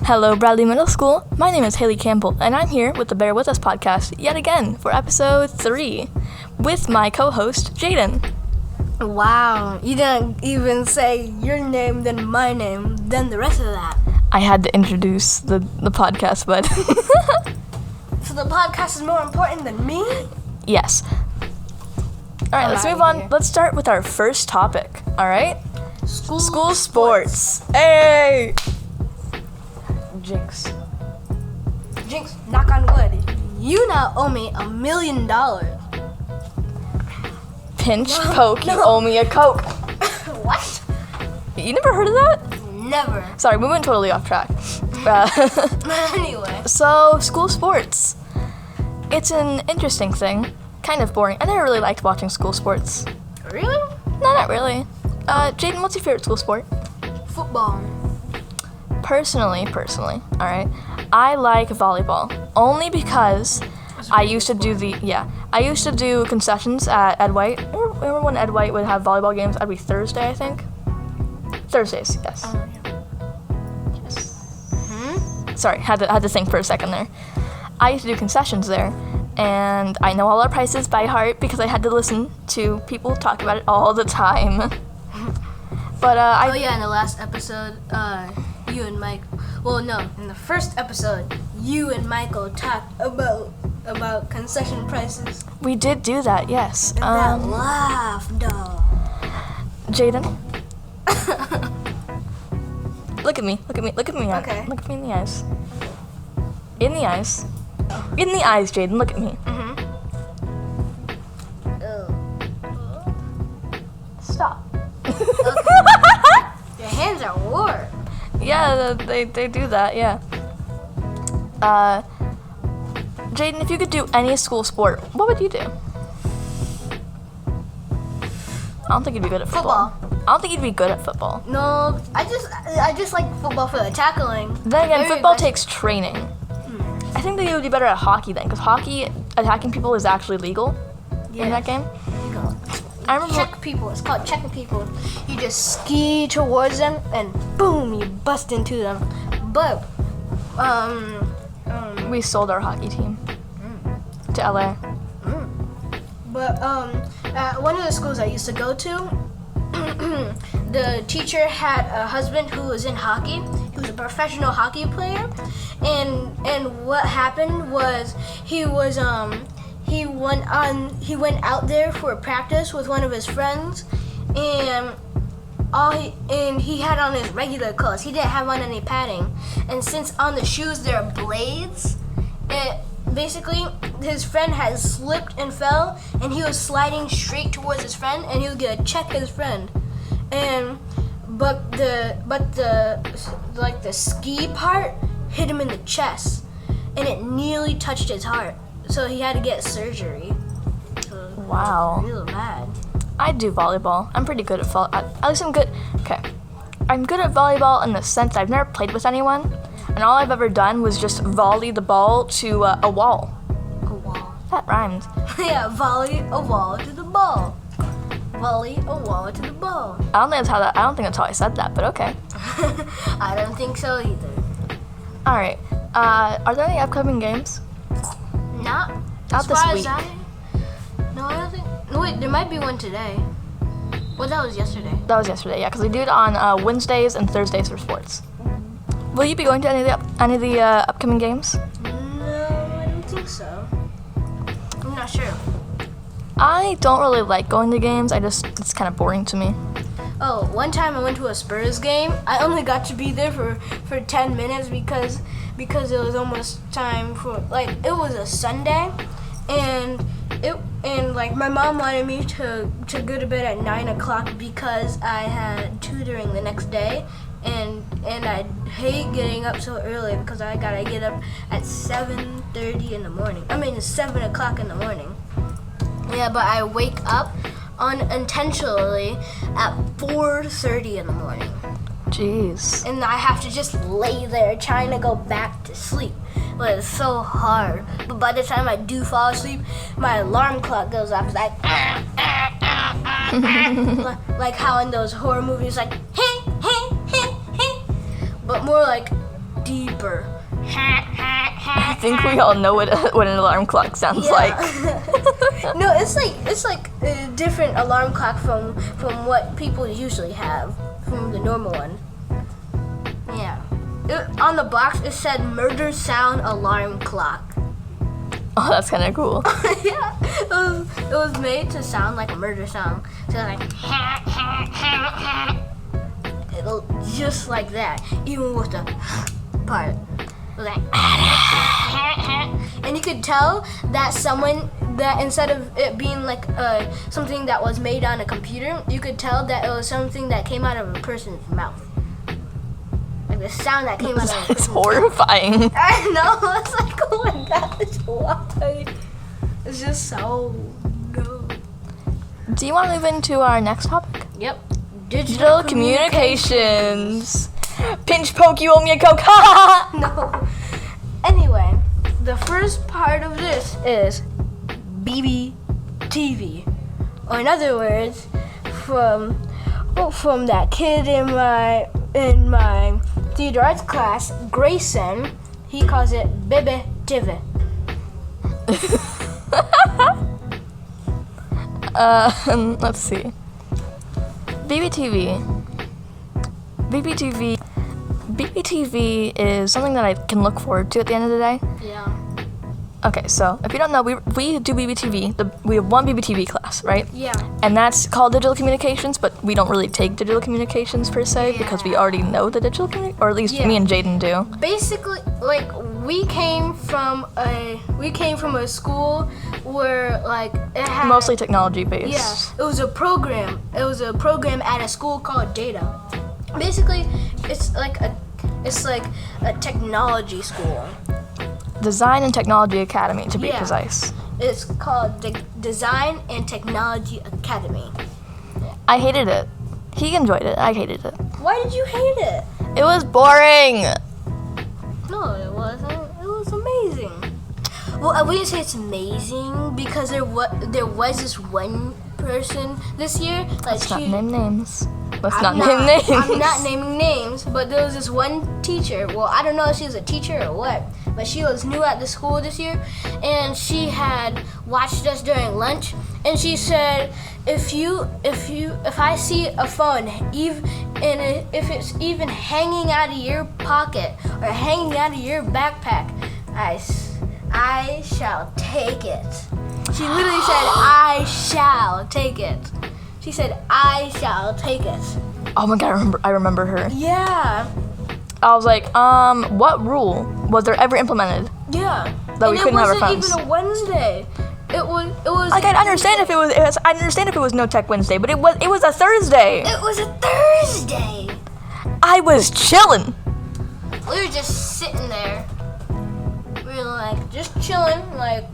Hello, Bradley Middle School. My name is Haley Campbell, and I'm here with the Bear With Us podcast yet again for episode 3 with my co-host, Jaden. Wow, you didn't even say your name, then my name, then the rest of that. I had to introduce the podcast, but... So the podcast is more important than me? Yes. Alright, let's move on. Let's start with our first topic, alright? School sports. Hey! Jinx, knock on wood. You now owe me $1 million. Pinch, poke, you owe me a Coke. What? You never heard of that? Never. Sorry, we went totally off track. Anyway. So, school sports. It's an interesting thing. Kind of boring. I never really liked watching school sports. Really? No, not really. Jaden, what's your favorite school sport? Football. Personally, alright, I like volleyball. Only because I used to do concessions at Ed White. Remember when Ed White would have volleyball games every Thursday, I think? Thursdays, yes. Yes. Sorry, had to think for a second there. I used to do concessions there, and I know all our prices by heart because I had to listen to people talk about it all the time. But in the last episode, you and Mike. Well, no, in the first episode, you and Michael talked about concession prices. We did do that, yes. And that laugh, dog. Jaden. Look at me. Okay. Look at me in the eyes. In the eyes. In the eyes, Jaden. Look at me. Stop. Your hands are warm. Yeah, they do that, yeah. Jaden, if you could do any school sport, what would you do? I don't think you'd be good at football. I don't think you'd be good at football. No, I just like football for the tackling. Then again, football takes training. I think that you would be better at hockey then, because hockey, attacking people is actually legal in that game. I remember Check people. It's called checking people. You just ski towards them and boom, you bust into them. But we sold our hockey team to LA. But at one of the schools I used to go to, the teacher had a husband who was in hockey. He was a professional hockey player, and what happened was he went out there for a practice with one of his friends, and he had on his regular clothes. He didn't have on any padding, and since on the shoes there are blades, basically his friend had slipped and fell, and he was sliding straight towards his friend, and he was gonna check his friend, but the ski part hit him in the chest, and it nearly touched his heart. So he had to get surgery. Wow. Real bad. I do volleyball. I'm pretty good at at least I'm good. Okay. I'm good at volleyball in the sense I've never played with anyone, and all I've ever done was just volley the ball to a wall. A wall. That rhymed. Yeah, volley a wall to the ball. Volley a wall to the ball. I don't think that's how I said that, but okay. I don't think so either. All right. Are there any upcoming games? Not this week. No, I don't think. No, wait, there might be one today. Well, that was yesterday. That was yesterday, yeah, because we do it on Wednesdays and Thursdays for sports. Will you be going to any of the upcoming games? No, I don't think so. I'm not sure. I don't really like going to games. It's kind of boring to me. Oh, one time I went to a Spurs game. I only got to be there for 10 minutes because it was almost time for, it was a Sunday, and my mom wanted me to go to bed at 9 o'clock because I had tutoring the next day, and I hate getting up so early because I gotta get up at 7:30 in the morning. I mean, it's 7 o'clock in the morning. Yeah, but I wake up unintentionally at 4:30 in the morning. Jeez. And I have to just lay there trying to go back to sleep. But it's so hard. But by the time I do fall asleep, my alarm clock goes off. It's like, like how in those horror movies, like, hey, hey, hey, hey. But more like deep beeper. I think we all know what an alarm clock sounds like. No, it's like a different alarm clock from what people usually have, from the normal one. Yeah. On the box it said murder sound alarm clock. Oh, that's kind of cool. Yeah, it was made to sound like a murder sound. So like it'll just like that, even with the part. Like, and you could tell that that instead of it being like something that was made on a computer, you could tell that it was something that came out of a person's mouth. Like the sound that came out of a person's It's horrifying. mouth. I know, it's like, oh my gosh, why? It's just so good. Do you want to move into our next topic? Yep. Digital communications. Pinch poke you owe me a coke. Ha! No. Anyway, the first part of this is BBTV, or in other words, from that kid in my theater arts class, Grayson. He calls it BBTV. Let's see. BBTV is something that I can look forward to at the end of the day. Yeah. Okay, so if you don't know, we do BBTV. We have one BBTV class, right? Yeah. And that's called digital communications, but we don't really take digital communications per se because we already know the digital or at least me and Jaden do. Basically, like we came from a school where like it had Mostly technology based. Yeah, it was a program. It was a program at a school called Data. Basically, it's like a technology school. Design and Technology Academy, to be precise. It's called the Design and Technology Academy. I hated it. He enjoyed it. I hated it. Why did you hate it? It was boring. No, it wasn't. It was amazing. Well, I wouldn't say it's amazing because there was this one person this year. Like Let's not name names. Let's not I'm name names. I'm not naming names, but there was this one teacher. Well, I don't know if she was a teacher or what, but she was new at the school this year, and she had watched us during lunch, and she said, if I see a phone, if it's even hanging out of your pocket or hanging out of your backpack, I shall take it. She literally said, I shall take it. She said, I shall take it. Oh my god, I remember her. Yeah. I was like, what rule was there ever implemented? Yeah. That we couldn't have our phones. It wasn't even a Wednesday. It was. Like I'd understand if it was No Tech Wednesday, but it was a Thursday. It was a Thursday. I was chilling. We were just sitting there. We were like just chilling, like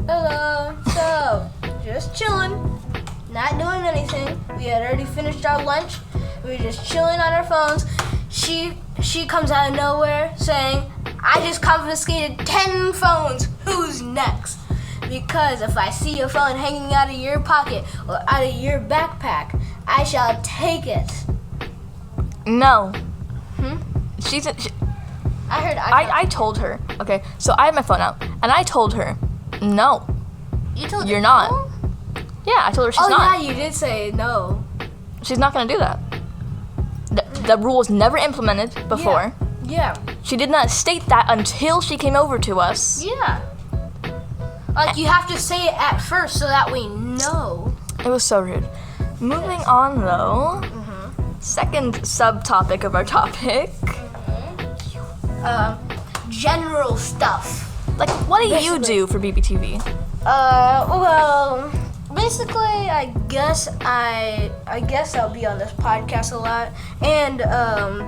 hello, so just chilling, not doing anything. We had already finished our lunch. We were just chilling on our phones. She comes out of nowhere saying, I just confiscated 10 phones. Who's next? Because if I see a phone hanging out of your pocket or out of your backpack, I shall take it. No. I told her. Okay, so I had my phone out, and I told her, no. You told her You're not. no? Yeah, I told her she's not. Oh yeah, you did say no. She's not gonna do that. The rule was never implemented before. Yeah. She did not state that until she came over to us. Yeah. Like you have to say it at first so that we know. It was so rude. Moving on though, second subtopic of our topic. General stuff. Like, what do you do for BBTV? Well, basically, I guess I'll be on this podcast a lot and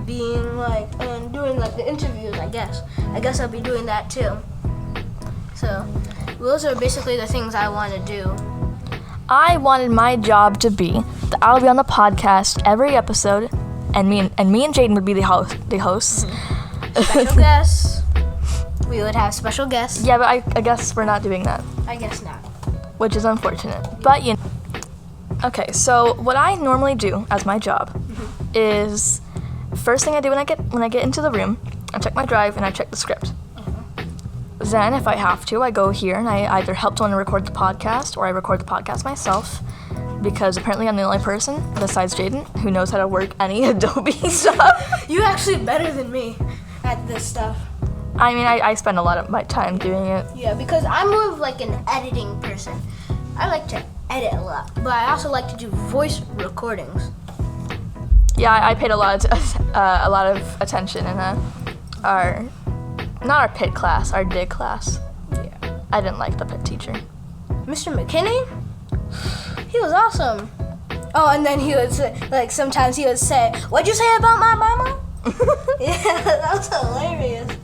being like and doing like the interviews. I guess I'll be doing that too. So, those are basically the things I want to do. I wanted my job to be that I'll be on the podcast every episode, and me and Jaden would be the hosts. Special guests. We would have special guests. Yeah, but I guess we're not doing that. I guess not. Which is unfortunate. But okay, so what I normally do as my job is first thing I do when I get into the room I check my drive, and I check the script. Then, if I have to, I go here and I either help someone record the podcast or I record the podcast myself, because apparently I'm the only person, besides Jaden, who knows how to work any Adobe stuff. You're actually better than me at this stuff. I mean, I spend a lot of my time doing it. Yeah, because I'm more of like an editing person. I like to edit a lot, but I also like to do voice recordings. Yeah, I paid a lot of attention in not our PIT class, our DIG class. Yeah. I didn't like the PIT teacher. Mr. McKinney? He was awesome. Oh, and then he would say, like, sometimes he would say, "What'd you say about my mama?" Yeah, that was hilarious.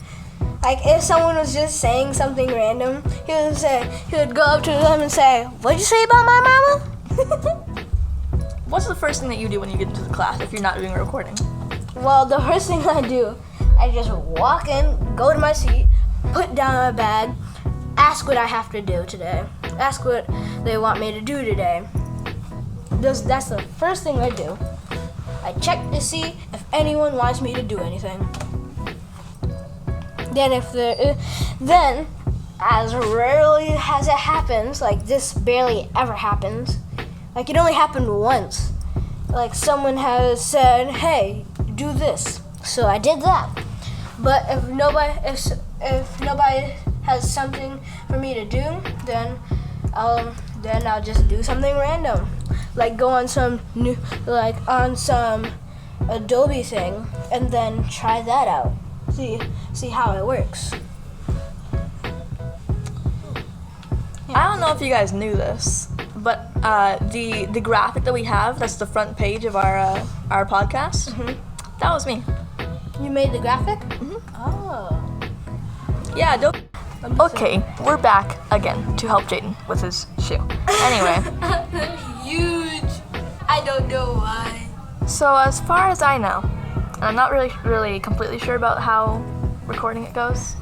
Like, if someone was just saying something random, he would go up to them and say, "What'd you say about my mama?" What's the first thing that you do when you get into the class if you're not doing a recording? Well, the first thing I do, I just walk in, go to my seat, put down my bag, ask what I have to do today. Ask what they want me to do today. That's the first thing I do. I check to see if anyone wants me to do anything. Then, as rarely as it happens, like this barely ever happens, like it only happened once. Like someone has said, "Hey, do this." So I did that. But if nobody has something for me to do, then I'll just do something random, like go on some Adobe thing, and then try that out. See how it works. I don't know if you guys knew this, but the graphic that we have, that's the front page of our podcast, that was me. You made the graphic? Mhm. Oh. Yeah, Adobe. Okay, we're back again to help Jaden with his shoe. Anyway, Huge. I don't know why. so as far as I know, and I'm not really completely sure about how recording it goes.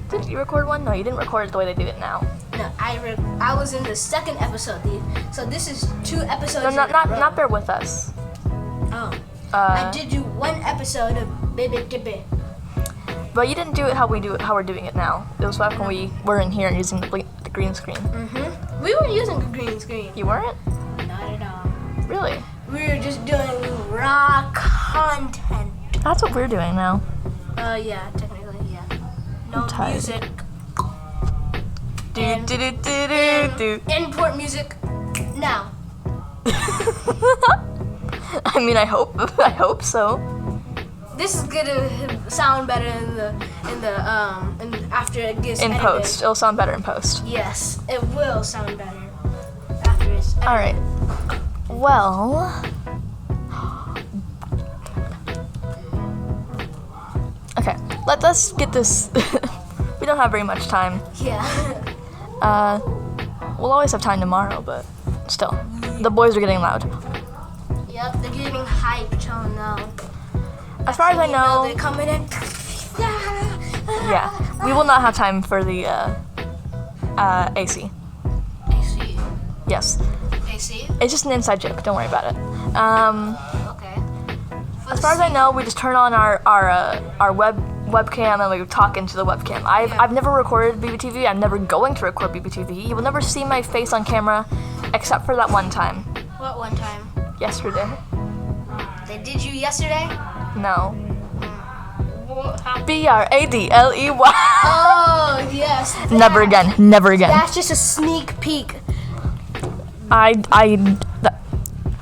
Did you record one? No, you didn't record it the way they do it now. No, I was in the second episode, so this is 2 episodes. No, in a row. not bear with us. Oh. I did do 1 episode of Baby Tippy. But you didn't do it how we're doing it now. It was back when we were in here and using the green screen. We were using the green screen. You weren't? Not at all. Really? We were just doing raw content. That's what we're doing now. Yeah, technically, yeah. No I'm tired. music. Do. Import music now. I mean, I hope so. This is gonna sound better after it gets In edited. post, it'll sound better in post. Yes, it will sound better after it's edited. All right. Well. Okay, let's get this. We don't have very much time. Yeah. We'll always have time tomorrow, but still, the boys are getting loud. Yep, they're getting hyped. Oh no. As far as I know, they're coming in. yeah, we will not have time for the AC. AC. Yes, AC. it's just an inside joke. Don't worry about it. Okay. As far as I know, we just turn on our webcam and we talk into the webcam. I've never recorded BBTV. I'm never going to record BBTV. You will never see my face on camera, except for that one time. What one time? Yesterday. They did you yesterday? No. What happened? BRADLEY. Oh yes. Never again. Never again. That's just a sneak peek.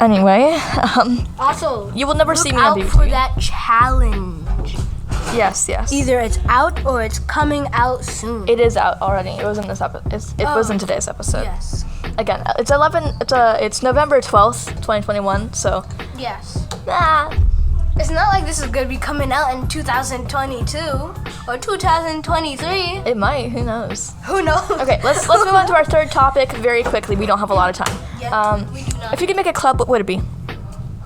Anyway, Also, you will never see me on look out BBTV. for that challenge. Yes. Either it's out or it's coming out soon. It is out already. It was in this episode. It was in today's episode. Yes. Again, it's November 12th, 2021. So, Yes. ah, It's not like this is gonna be coming out in 2022 or 2023. it might. Who knows? Who knows? Okay, let's move on to our third topic very quickly. We don't have a lot of time. Yeah, we do not. If you could make a club, what would it be? If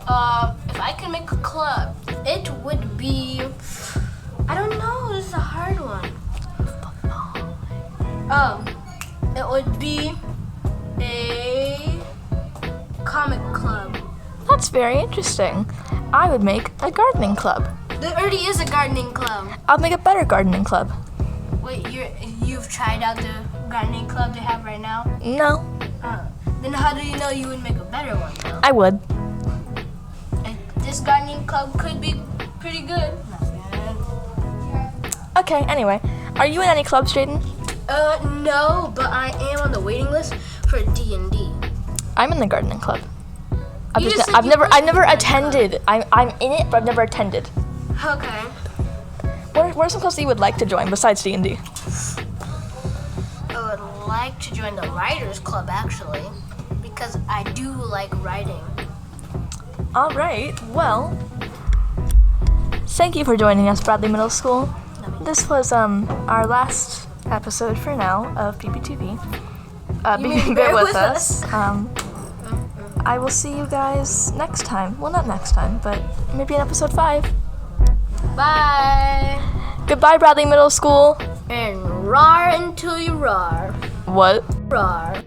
I could make a club, it would be. I don't know. This is a hard one. It would be a comic club. That's very interesting. I would make a gardening club. There already is a gardening club. I'll make a better gardening club. Wait, you've tried out the gardening club they have right now? No, Then how do you know you would make a better one, though? I would. This gardening club could be pretty good. Okay, anyway. Are you in any clubs, Jaden? No, but I am on the waiting list for D&D. I'm in the gardening club. You just said you I've weren't never in the attended. I'm in it, but I've never attended. Okay. What are some clubs that you would like to join besides D&D? I would like to join the Writers Club, actually, because I do like writing. All right. Well, thank you for joining us, Bradley Middle School. This was our last episode for now of PPTV. Bear with us. I will see you guys next time. Well, not next time, but maybe in episode 5. Bye. Goodbye, Bradley Middle School. And roar until you roar. What? Roar.